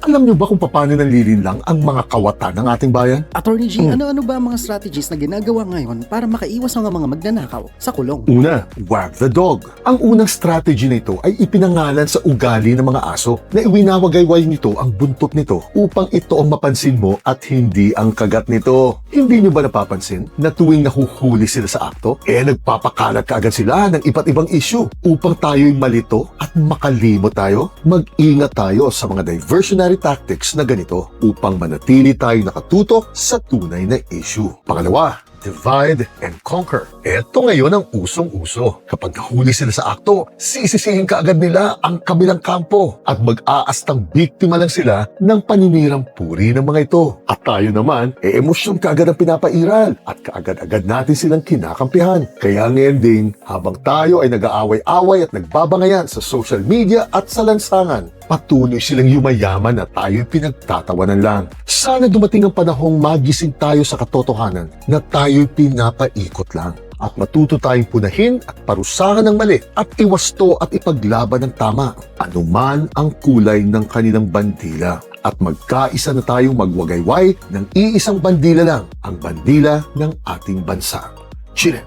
Alam niyo ba kung paano nanlilinlang ang mga kawatan ng ating bayan? Attorney G, ano-ano ba ang mga strategies na ginagawa ngayon para makaiwas ang mga magnanakaw sa kulong? Una, wag the dog. Ang unang strategy nito ay ipinangalan sa ugali ng mga aso na iwinawagayway nito ang buntot nito upang ito ang mapansin mo at hindi ang kagat nito. Hindi niyo ba napapansin na tuwing nahuhuli sila sa akto, nagpapakalat kaagad sila ng iba't ibang issue upang tayo'y malito at makalimot tayo? Mag-ingat tayo sa mga diversionary tactics na ganito upang manatili tayo nakatutok sa tunay na issue. Pangalawa, divide and conquer. Ito ngayon ang usong-uso. Kapag nahuli sila sa akto, sisisihin kaagad nila ang kabilang kampo at mag-aastang biktima lang sila ng paninirang puri ng mga ito. At tayo naman, emosyon kaagad ang pinapairal at kaagad-agad natin silang kinakampihan. Kaya ngayon din, habang tayo ay nag-aaway-away at nagbabangayan sa social media at sa lansangan, patuloy silang yumayaman na tayo'y pinagtatawanan lang. Sana dumating ang panahong magising tayo sa katotohanan na tayo'y pinapaikot lang at matuto tayong punahin at parusahan ng mali at iwasto at ipaglaban ng tama, anuman ang kulay ng kanilang bandila. At magkaisa na tayong magwagayway ng iisang bandila lang, ang bandila ng ating bansa. Chile.